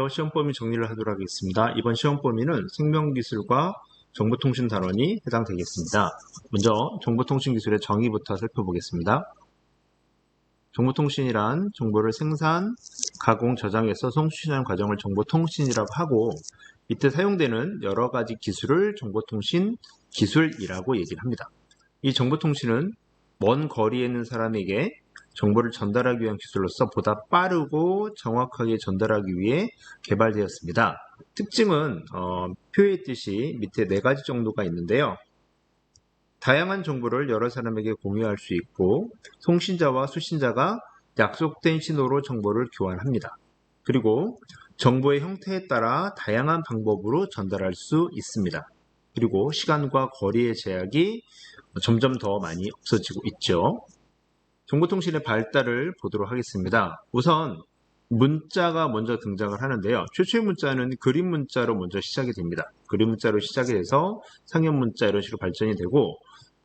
시험 범위 정리를 하도록 하겠습니다. 이번 시험 범위는 생명기술과 정보통신단원이 해당되겠습니다. 먼저 정보통신기술의 정의부터 살펴보겠습니다. 정보통신이란 정보를 생산, 가공, 저장해서 송출하는 과정을 정보통신이라고 하고, 이때 사용되는 여러 가지 기술을 정보통신 기술이라고 얘기를 합니다. 이 정보통신은 먼 거리에 있는 사람에게 정보를 전달하기 위한 기술로서 보다 빠르고 정확하게 전달하기 위해 개발되었습니다. 특징은 표에 있듯이 밑에 4가지 정도가 있는데요. 다양한 정보를 여러 사람에게 공유할 수 있고, 송신자와 수신자가 약속된 신호로 정보를 교환합니다. 그리고 정보의 형태에 따라 다양한 방법으로 전달할 수 있습니다. 그리고 시간과 거리의 제약이 점점 더 많이 없어지고 있죠. 정보통신의 발달을 보도록 하겠습니다. 우선 문자가 먼저 등장을 하는데요. 최초의 문자는 그림 문자로 먼저 시작이 됩니다. 그림 문자로 시작이 돼서 상형 문자 이런 식으로 발전이 되고,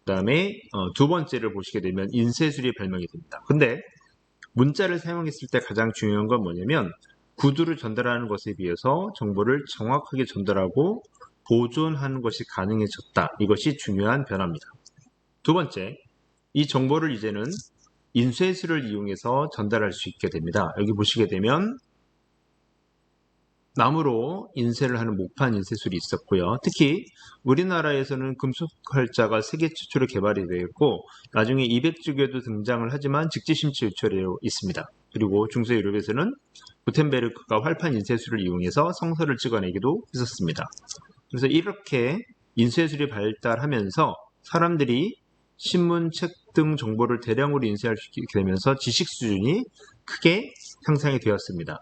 그 다음에 두 번째를 보시게 되면 인쇄술이 발명이 됩니다. 근데 문자를 사용했을 때 가장 중요한 건 뭐냐면 구두를 전달하는 것에 비해서 정보를 정확하게 전달하고 보존하는 것이 가능해졌다. 이것이 중요한 변화입니다. 두 번째, 이 정보를 이제는 인쇄술을 이용해서 전달할 수 있게 됩니다. 여기 보시게 되면 나무로 인쇄를 하는 목판 인쇄술이 있었고요. 특히 우리나라에서는 금속활자가 세계 최초로 개발이 되었고, 나중에 200주기에도 등장을 하지만 직지심체 유출되어 있습니다. 그리고 중서유럽에서는 구텐베르크가 활판 인쇄술을 이용해서 성서를 찍어내기도 했었습니다. 그래서 이렇게 인쇄술이 발달하면서 사람들이 신문, 책 등 정보를 대량으로 인쇄할 수 있게 되면서 지식 수준이 크게 향상이 되었습니다.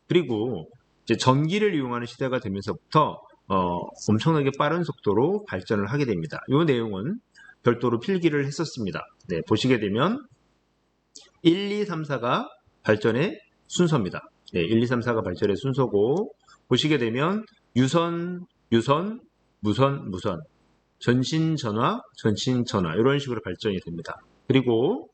그리고 이제 전기를 이용하는 시대가 되면서부터 엄청나게 빠른 속도로 발전을 하게 됩니다. 이 내용은 별도로 필기를 했었습니다. 네, 보시게 되면 1, 2, 3, 4가 발전의 순서입니다. 네, 1, 2, 3, 4가 발전의 순서고, 보시게 되면 유선, 무선, 전신 전화 이런 식으로 발전이 됩니다. 그리고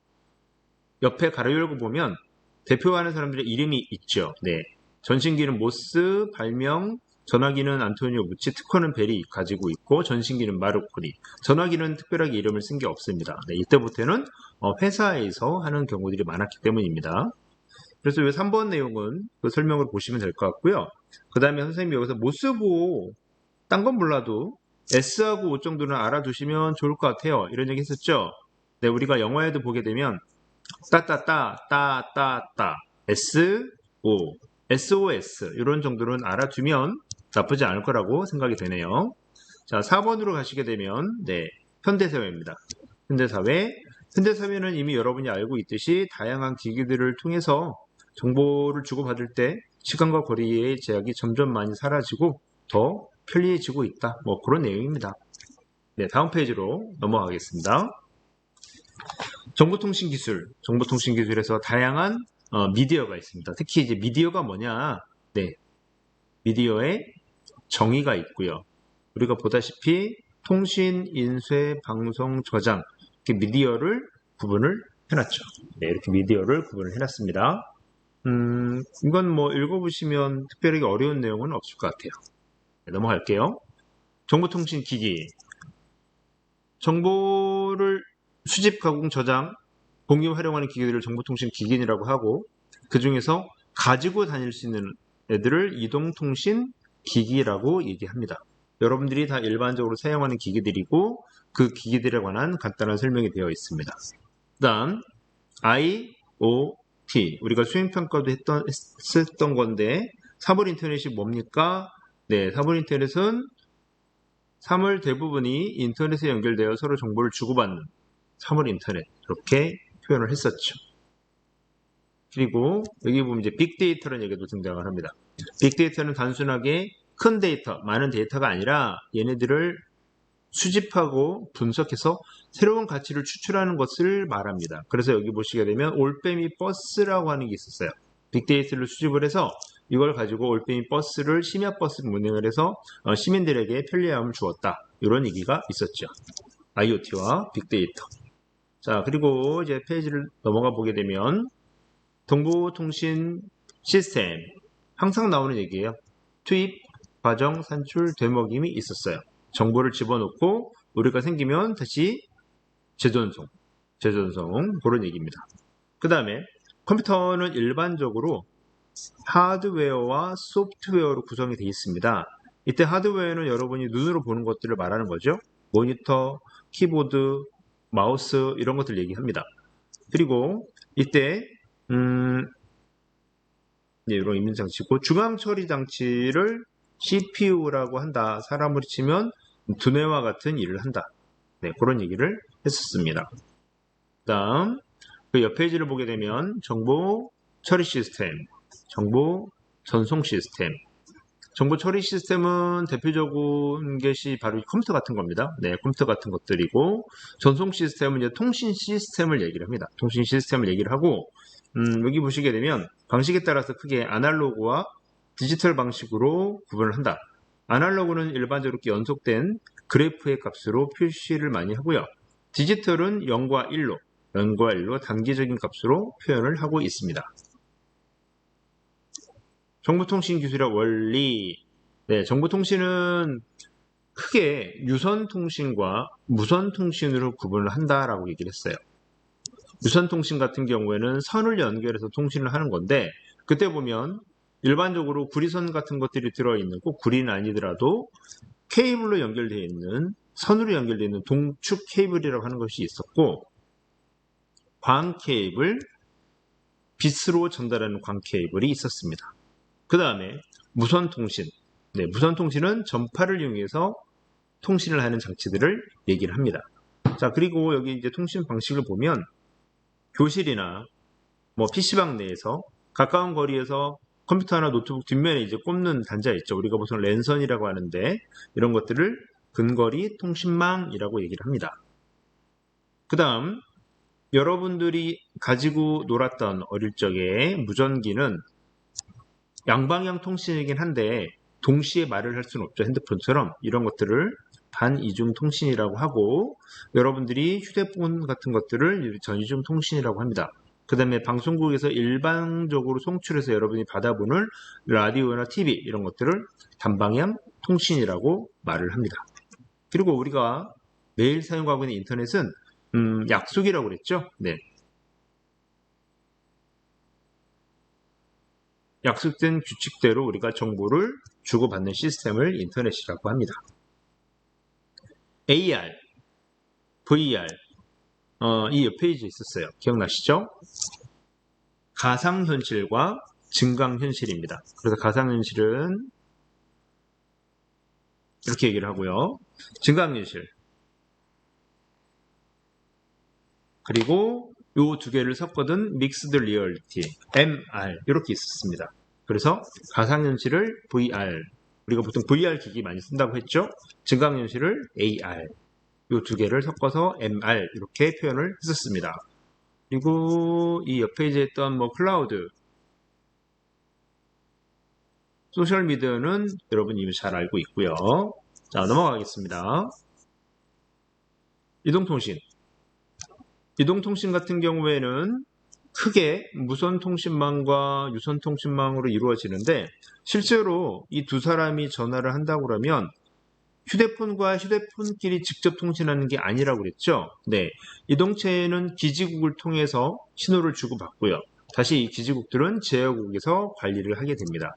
옆에 가로 열고 보면 대표하는 사람들의 이름이 있죠. 네, 전신기는 모스, 발명, 전화기는 안토니오 무치, 특허는 벨이 가지고 있고, 전신기는 마르코리. 전화기는 특별하게 이름을 쓴 게 없습니다. 네, 이때부터는 회사에서 하는 경우들이 많았기 때문입니다. 그래서 이 3번 내용은 그 설명을 보시면 될 것 같고요. 그 다음에 선생님이 여기서 모스 보고 딴 건 몰라도 S하고 O 정도는 알아두시면 좋을 것 같아요. 이런 얘기 했었죠. 네, 우리가 영화에도 보게 되면 따따따 S, O, SOS 이런 정도는 알아두면 나쁘지 않을 거라고 생각이 되네요. 자, 4번으로 가시게 되면 네, 현대사회입니다. 현대사회는 이미 여러분이 알고 있듯이 다양한 기기들을 통해서 정보를 주고받을 때 시간과 거리의 제약이 점점 많이 사라지고 더 편리해지고 있다. 뭐 그런 내용입니다. 네, 다음 페이지로 넘어가겠습니다. 정보통신기술에서 다양한 미디어가 있습니다. 특히 이제 미디어가 뭐냐? 네, 미디어의 정의가 있고요. 우리가 보다시피 통신, 인쇄, 방송, 저장 이렇게 미디어를 구분을 해놨죠. 네, 이렇게 미디어를 구분을 해놨습니다. 이건 뭐 읽어보시면 특별하게 어려운 내용은 없을 것 같아요. 네, 넘어갈게요. 정보통신기기. 정보를 수집, 가공, 저장, 공유, 활용하는 기기들을 정보통신기기라고 하고, 그 중에서 가지고 다닐 수 있는 애들을 이동통신기기라고 얘기합니다. 여러분들이 다 일반적으로 사용하는 기기들이고, 그 기기들에 관한 간단한 설명이 되어 있습니다. 그 다음 IoT, 우리가 수행평가도 했던 건데, 사물 인터넷이 뭡니까? 네, 사물 인터넷은 사물 대부분이 인터넷에 연결되어 서로 정보를 주고받는 사물 인터넷, 이렇게 표현을 했었죠. 그리고 여기 보면 이제 빅데이터라는 얘기도 등장을 합니다. 빅데이터는 단순하게 큰 데이터, 많은 데이터가 아니라 얘네들을 수집하고 분석해서 새로운 가치를 추출하는 것을 말합니다. 그래서 여기 보시게 되면 올빼미 버스라고 하는 게 있었어요. 빅데이터를 수집을 해서 이걸 가지고 올빼미 버스를 심야버스를 운행을 해서 시민들에게 편리함을 주었다. 이런 얘기가 있었죠. IoT와 빅데이터. 자, 그리고 이제 페이지를 넘어가 보게 되면 정보통신 시스템, 항상 나오는 얘기예요. 투입, 과정, 산출, 되먹임이 있었어요. 정보를 집어넣고 오류가 생기면 다시 재전송 그런 얘기입니다. 그 다음에 컴퓨터는 일반적으로 하드웨어와 소프트웨어로 구성이 되어 있습니다. 이때 하드웨어는 여러분이 눈으로 보는 것들을 말하는 거죠. 모니터, 키보드, 마우스 이런 것들 얘기합니다. 그리고 이때 이런 입력 장치고 중앙 처리 장치를 CPU라고 한다. 사람으로 치면 두뇌와 같은 일을 한다. 네, 그런 얘기를 했었습니다. 다음 그 옆 페이지를 보게 되면 정보 처리 시스템, 정보 전송 시스템. 정보 처리 시스템은 대표적인 것이 바로 컴퓨터 같은 겁니다. 네, 컴퓨터 같은 것들이고 전송 시스템은 이제 통신 시스템을 얘기를 합니다. 통신 시스템을 얘기를 하고 여기 보시게 되면 방식에 따라서 크게 아날로그와 디지털 방식으로 구분을 한다. 아날로그는 일반적으로 연속된 그래프의 값으로 표시를 많이 하고요. 디지털은 0과 1로 단기적인 값으로 표현을 하고 있습니다. 정보통신 기술의 원리. 네, 정보통신은 크게 유선통신과 무선통신으로 구분을 한다라고 얘기를 했어요. 유선통신 같은 경우에는 선을 연결해서 통신을 하는 건데 그때 보면 일반적으로 구리선 같은 것들이 들어있는 꼭 구리는 아니더라도 케이블로 연결되어 있는 선으로 연결되어 있는 동축 케이블이라고 하는 것이 있었고 광 케이블, 빛으로 전달하는 광 케이블이 있었습니다. 그 다음에 무선통신. 네, 무선통신은 전파를 이용해서 통신을 하는 장치들을 얘기를 합니다. 자, 그리고 여기 이제 통신 방식을 보면 교실이나 뭐 PC방 내에서 가까운 거리에서 컴퓨터나 노트북 뒷면에 이제 꼽는 단자 있죠. 우리가 보통 랜선이라고 하는데 이런 것들을 근거리 통신망이라고 얘기를 합니다. 그 다음 여러분들이 가지고 놀았던 어릴 적에 무전기는 양방향 통신이긴 한데 동시에 말을 할 수는 없죠. 핸드폰처럼 이런 것들을 반이중 통신이라고 하고 여러분들이 휴대폰 같은 것들을 전이중 통신이라고 합니다. 그 다음에 방송국에서 일반적으로 송출해서 여러분이 받아보는 라디오나 TV 이런 것들을 단방향 통신이라고 말을 합니다. 그리고 우리가 매일 사용하고 있는 인터넷은 약속이라고 그랬죠. 네. 약속된 규칙대로 우리가 정보를 주고받는 시스템을 인터넷이라고 합니다. AR, VR, 이 옆 페이지에 있었어요. 기억나시죠? 가상현실과 증강현실입니다. 그래서 가상현실은 이렇게 얘기를 하고요. 증강현실. 그리고 요 두 개를 섞거든 믹스드 리얼리티, MR 이렇게 있었습니다. 그래서 가상현실을 VR, 우리가 보통 VR 기기 많이 쓴다고 했죠. 증강현실을 AR, 요 두 개를 섞어서 MR 이렇게 표현을 했었습니다. 그리고 이 옆 페이지에 있던 뭐 클라우드, 소셜미디어는 여러분 이미 잘 알고 있고요. 자, 넘어가겠습니다. 이동통신. 이동통신 같은 경우에는 크게 무선통신망과 유선통신망으로 이루어지는데 실제로 이 두 사람이 전화를 한다고 그러면 휴대폰과 휴대폰끼리 직접 통신하는 게 아니라고 그랬죠. 네, 이동체는 기지국을 통해서 신호를 주고받고요. 다시 이 기지국들은 제어국에서 관리를 하게 됩니다.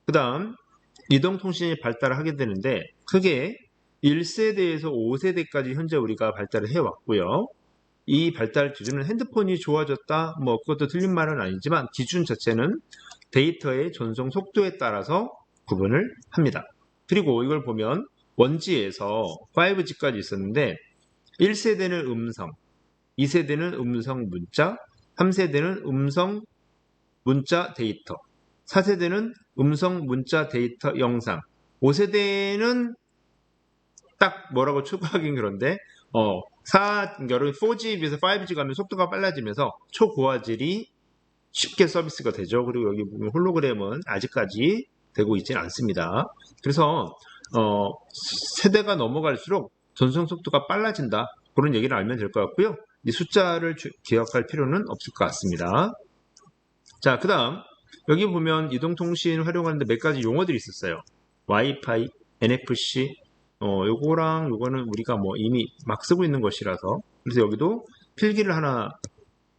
그 다음 이동통신이 발달을 하게 되는데 크게 1세대에서 5세대까지 현재 우리가 발달을 해왔고요. 이 발달 기준은 핸드폰이 좋아졌다, 뭐 그것도 틀린 말은 아니지만 기준 자체는 데이터의 전송 속도에 따라서 구분을 합니다. 그리고 이걸 보면 원지에서 5G까지 있었는데 1세대는 음성, 2세대는 음성 문자, 3세대는 음성 문자 데이터, 4세대는 음성 문자 데이터 영상, 5세대는 딱 뭐라고 추구하긴 그런데 4G에 비해서 5G 가면 속도가 빨라지면서 초고화질이 쉽게 서비스가 되죠. 그리고 여기 보면 홀로그램은 아직까지 되고 있지는 않습니다. 그래서 세대가 넘어갈수록 전송 속도가 빨라진다. 그런 얘기를 알면 될 것 같고요. 이 숫자를 기억할 필요는 없을 것 같습니다. 자, 그 다음 여기 보면 이동통신 활용하는데 몇 가지 용어들이 있었어요. 와이파이, NFC, 요거랑 요거는 우리가 뭐 이미 막 쓰고 있는 것이라서 그래서 여기도 필기를 하나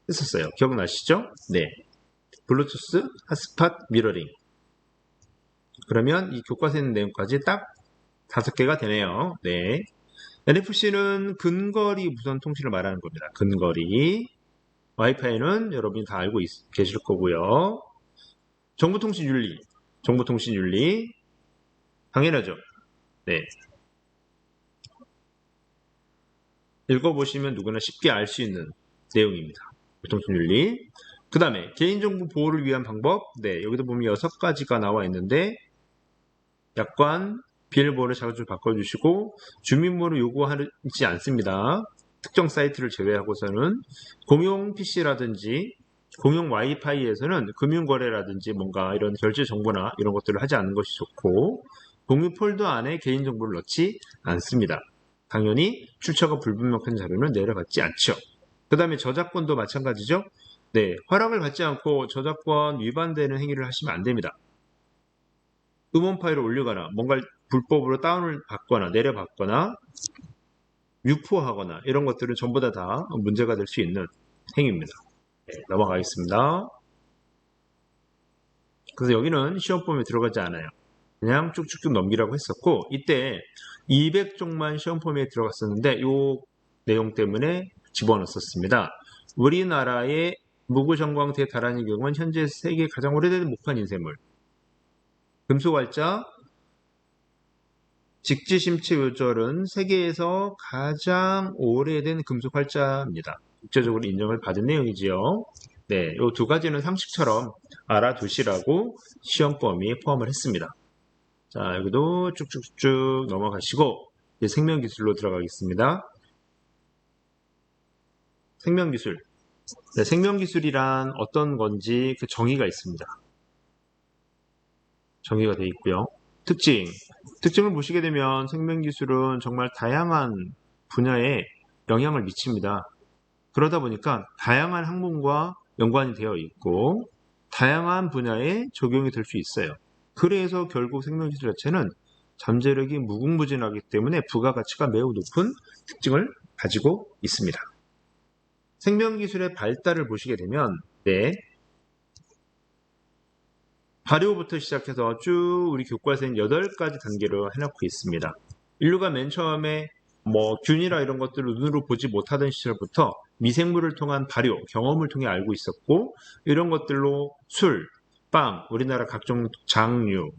했었어요. 기억나시죠? 네. 블루투스, 핫스팟, 미러링. 그러면 이 교과서에 있는 내용까지 딱 5개가 되네요. 네. NFC는 근거리 무선 통신을 말하는 겁니다. 근거리. 와이파이는 여러분이 다 알고 계실 거고요. 정보통신윤리. 정보통신윤리. 당연하죠. 네. 읽어보시면 누구나 쉽게 알 수 있는 내용입니다. 정보통신윤리. 그 다음에 개인정보 보호를 위한 방법. 네. 여기도 보면 6가지가 나와 있는데 약관, 비밀번호를 자주 바꿔주시고 주민번호 요구하지 않습니다. 특정 사이트를 제외하고서는 공용 PC라든지 공용 와이파이에서는 금융거래라든지 뭔가 이런 결제 정보나 이런 것들을 하지 않는 것이 좋고 공유 폴더 안에 개인정보를 넣지 않습니다. 당연히 출처가 불분명한 자료는 내려받지 않죠. 그 다음에 저작권도 마찬가지죠. 네, 허락을 받지 않고 저작권 위반되는 행위를 하시면 안 됩니다. 음원 파일을 올리거나 뭔가 불법으로 다운을 받거나 내려받거나 유포하거나 이런 것들은 전부 다 문제가 될 수 있는 행위입니다. 네, 넘어가겠습니다. 그래서 여기는 시험범위에 들어가지 않아요. 그냥 쭉쭉쭉 넘기라고 했었고 이때 200쪽만 시험범위에 들어갔었는데 이 내용 때문에 집어넣었습니다. 우리나라의 무구정광 대다란이 경우는 현재 세계 가장 오래된 목판 인쇄물 금속활자 직지심체 요절은 세계에서 가장 오래된 금속활자입니다. 국제적으로 인정을 받은 내용이지요. 네, 이 2가지는 상식처럼 알아두시라고 시험 범위에 포함을 했습니다. 자, 여기도 쭉쭉쭉 넘어가시고 이제 생명기술로 들어가겠습니다. 생명기술. 네, 생명기술이란 어떤 건지 그 정의가 있습니다. 정의가 되어 있고요. 특징을 보시게 되면 생명기술은 정말 다양한 분야에 영향을 미칩니다. 그러다 보니까 다양한 학문과 연관이 되어 있고 다양한 분야에 적용이 될 수 있어요. 그래서 결국 생명기술 자체는 잠재력이 무궁무진하기 때문에 부가가치가 매우 높은 특징을 가지고 있습니다. 생명기술의 발달을 보시게 되면 네, 발효부터 시작해서 쭉 우리 교과서엔 8가지 단계로 해놓고 있습니다. 인류가 맨 처음에 균이라 이런 것들을 눈으로 보지 못하던 시절부터 미생물을 통한 발효, 경험을 통해 알고 있었고 이런 것들로 술, 빵, 우리나라 각종 장류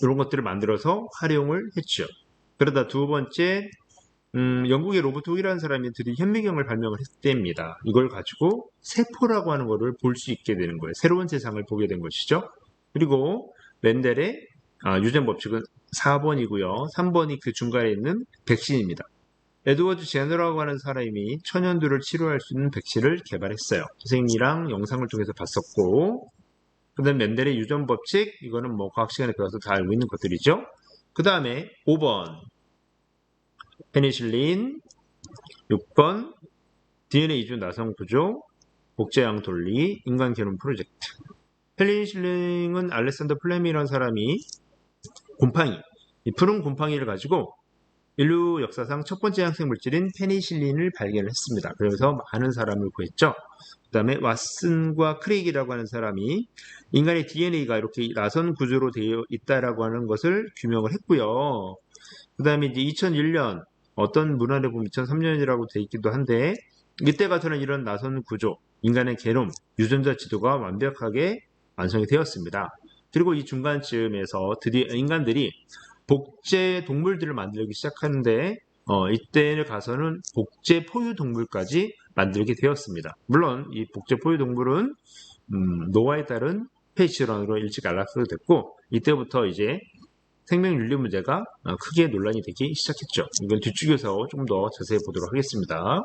이런 것들을 만들어서 활용을 했죠. 그러다 2번째 영국의 로버트 훅이라는 사람들이 현미경을 발명을 했답니다. 이걸 가지고 세포라고 하는 것을 볼 수 있게 되는 거예요. 새로운 세상을 보게 된 것이죠. 그리고 멘델의 유전 법칙은 4번이고요. 3번이 그 중간에 있는 백신입니다. 에드워드 제너라고 하는 사람이 천연두를 치료할 수 있는 백신을 개발했어요. 선생님이랑 영상을 통해서 봤었고 그 다음 멘델의 유전 법칙 이거는 과학 시간에 배워서 다 알고 있는 것들이죠. 그 다음에 5번 페니실린, 6번 DNA 이주 나성 구조, 복제양 돌리, 인간 게놈 프로젝트. 페니실린은 알렉산더 플레밍이라는 사람이 곰팡이, 이 푸른 곰팡이를 가지고 인류 역사상 첫 번째 항생 물질인 페니실린을 발견했습니다. 그래서 많은 사람을 구했죠. 그 다음에 왓슨과 크레이기라고 하는 사람이 인간의 DNA가 이렇게 나선 구조로 되어 있다라고 하는 것을 규명을 했고요. 그 다음에 이제 2001년 어떤 문헌에 보면 2003년이라고 되어 있기도 한데 이때 가서는 이런 나선 구조, 인간의 게놈, 유전자 지도가 완벽하게 완성이 되었습니다. 그리고 이 중간쯤에서 드디어 인간들이 복제 동물들을 만들기 시작하는데 이때를 가서는 복제 포유 동물까지 만들게 되었습니다. 물론 이 복제 포유 동물은 노화에 따른 폐 질환으로 일찍 안락사가 됐고 이때부터 이제 생명윤리 문제가 크게 논란이 되기 시작했죠. 이건 뒤쪽에서 좀 더 자세히 보도록 하겠습니다.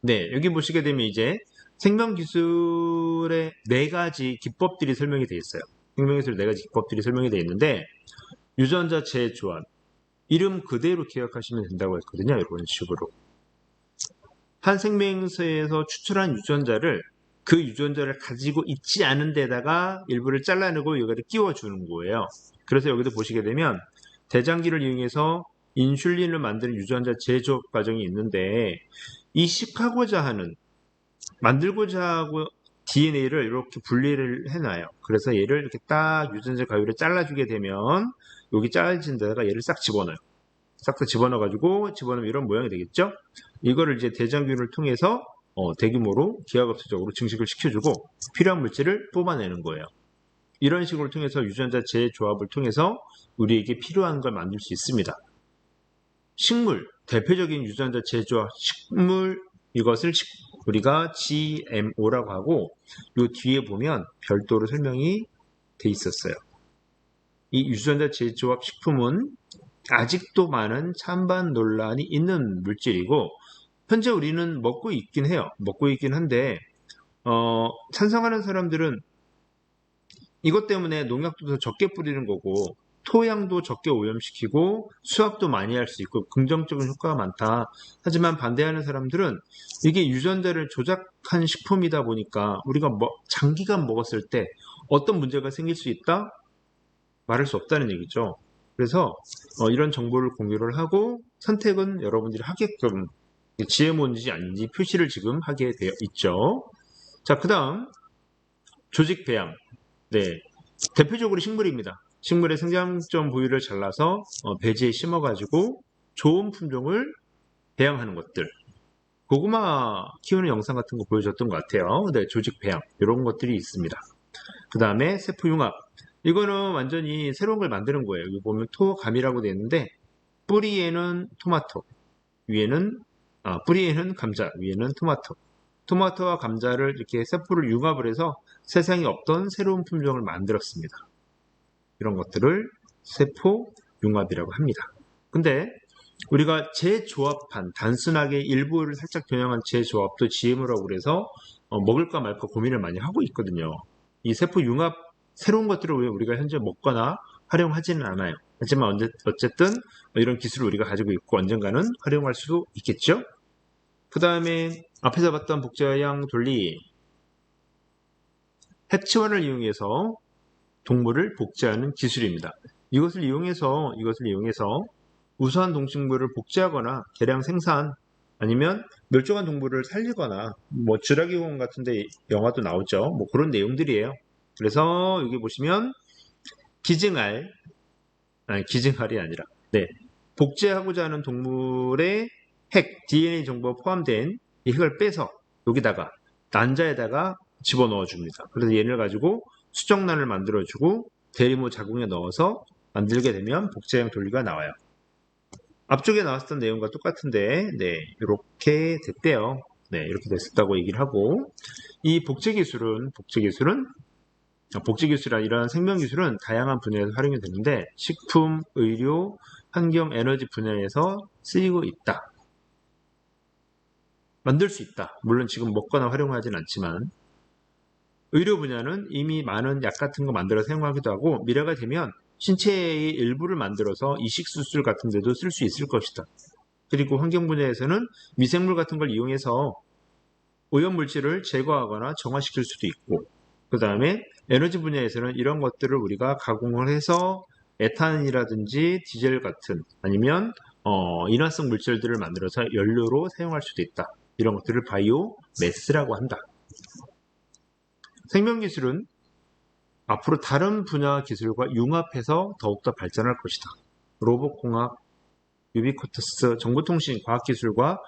네, 여기 보시게 되면 이제 생명기술의 4가지 기법들이 설명이 되어 있어요. 생명기술 4가지 기법들이 설명이 되어 있는데 유전자 재조합, 이름 그대로 기억하시면 된다고 했거든요. 이런 식으로. 한 생명체에서 추출한 유전자를 그 유전자를 가지고 있지 않은 데다가 일부를 잘라내고 이거를 끼워주는 거예요. 그래서 여기도 보시게 되면 대장기를 이용해서 인슐린을 만드는 유전자 재조합 과정이 있는데 이식하고자 하는 만들고자 하고 DNA를 이렇게 분리를 해놔요. 그래서 얘를 이렇게 딱 유전자 가위로 잘라주게 되면 여기 잘라진 데다가 얘를 싹 집어넣어요. 싹 다 집어넣으면 이런 모양이 되겠죠? 이거를 이제 대장균을 통해서 대규모로 기하급수적으로 증식을 시켜주고 필요한 물질을 뽑아내는 거예요. 이런 식으로 통해서 유전자 재조합을 통해서 우리에게 필요한 걸 만들 수 있습니다. 식물, 대표적인 유전자 재조합 식물, 이것을 우리가 GMO라고 하고 이 뒤에 보면 별도로 설명이 돼 있었어요. 이 유전자 재조합 식품은 아직도 많은 찬반 논란이 있는 물질이고 현재 우리는 먹고 있긴 해요. 먹고 있긴 한데 찬성하는 사람들은 이것 때문에 농약도 더 적게 뿌리는 거고 토양도 적게 오염시키고 수확도 많이 할 수 있고 긍정적인 효과가 많다. 하지만 반대하는 사람들은 이게 유전자를 조작한 식품이다 보니까 우리가 장기간 먹었을 때 어떤 문제가 생길 수 있다? 말할 수 없다는 얘기죠. 그래서 이런 정보를 공유를 하고 선택은 여러분들이 하게끔 GMO인지 아닌지 표시를 지금 하게 되어 있죠. 자, 그 다음 조직 배양. 네, 대표적으로 식물입니다. 식물의 생장점 부위를 잘라서 배지에 심어가지고 좋은 품종을 배양하는 것들. 고구마 키우는 영상 같은 거 보여줬던 것 같아요. 네, 조직 배양 이런 것들이 있습니다. 그 다음에 세포 융합. 이거는 완전히 새로운 걸 만드는 거예요. 여기 보면 토감이라고 되어 있는데 뿌리에는 토마토, 뿌리에는 감자, 위에는 토마토. 토마토와 감자를 이렇게 세포를 융합을 해서 세상에 없던 새로운 품종을 만들었습니다. 이런 것들을 세포 융합이라고 합니다. 근데 우리가 재조합한 단순하게 일부를 살짝 변형한 재조합도 GMO라고 그래서 먹을까 말까 고민을 많이 하고 있거든요. 이 세포 융합 새로운 것들을 우리가 현재 먹거나 활용하지는 않아요. 하지만 어쨌든 이런 기술을 우리가 가지고 있고 언젠가는 활용할 수도 있겠죠. 그 다음에 앞에서 봤던 복제양 돌리, 핵치원을 이용해서 동물을 복제하는 기술입니다. 이것을 이용해서 우수한 동식물을 복제하거나 개량 생산 아니면 멸종한 동물을 살리거나 쥐라기 공원 같은데 영화도 나오죠. 그런 내용들이에요. 그래서 여기 보시면 기증알이 아니라 복제하고자 하는 동물의 핵, DNA 정보가 포함된 이 핵을 빼서 여기다가 난자에다가 집어넣어 줍니다. 그래서 얘를 가지고 수정란을 만들어주고 대리모 자궁에 넣어서 만들게 되면 복제형 돌리가 나와요. 앞쪽에 나왔던 내용과 똑같은데 이렇게 됐대요. 이렇게 됐었다고 얘기를 하고 이 복제기술이란 이러한 생명기술은 다양한 분야에서 활용이 되는데 식품, 의료, 환경, 에너지 분야에서 쓰이고 있다. 만들 수 있다. 물론 지금 먹거나 활용하진 않지만 의료 분야는 이미 많은 약 같은 거 만들어 사용하기도 하고 미래가 되면 신체의 일부를 만들어서 이식수술 같은 데도 쓸 수 있을 것이다. 그리고 환경 분야에서는 미생물 같은 걸 이용해서 오염물질을 제거하거나 정화시킬 수도 있고 그 다음에 에너지 분야에서는 이런 것들을 우리가 가공을 해서 에탄이라든지 디젤 같은 아니면 인화성 물질들을 만들어서 연료로 사용할 수도 있다. 이런 것들을 바이오 매스라고 한다. 생명기술은 앞으로 다른 분야 기술과 융합해서 더욱더 발전할 것이다. 로봇공학, 유비쿼터스, 정보통신, 과학기술과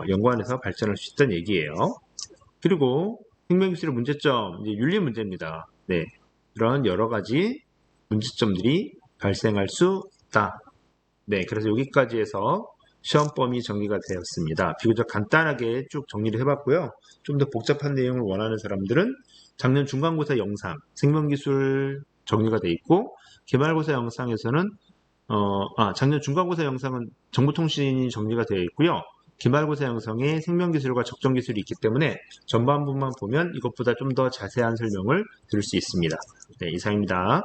연관해서 발전할 수 있다는 얘기예요. 그리고 생명기술의 문제점, 이제 윤리 문제입니다. 이런 여러 가지 문제점들이 발생할 수 있다. 그래서 여기까지 해서 시험 범위 정리가 되었습니다. 비교적 간단하게 쭉 정리를 해봤고요. 좀 더 복잡한 내용을 원하는 사람들은 작년 중간고사 영상, 생명기술 정리가 되어 있고 기말고사 영상에서는 작년 중간고사 영상은 정보통신이 정리가 되어 있고요. 기말고사 영상에 생명기술과 적정기술이 있기 때문에 전반부만 보면 이것보다 좀 더 자세한 설명을 들을 수 있습니다. 이상입니다.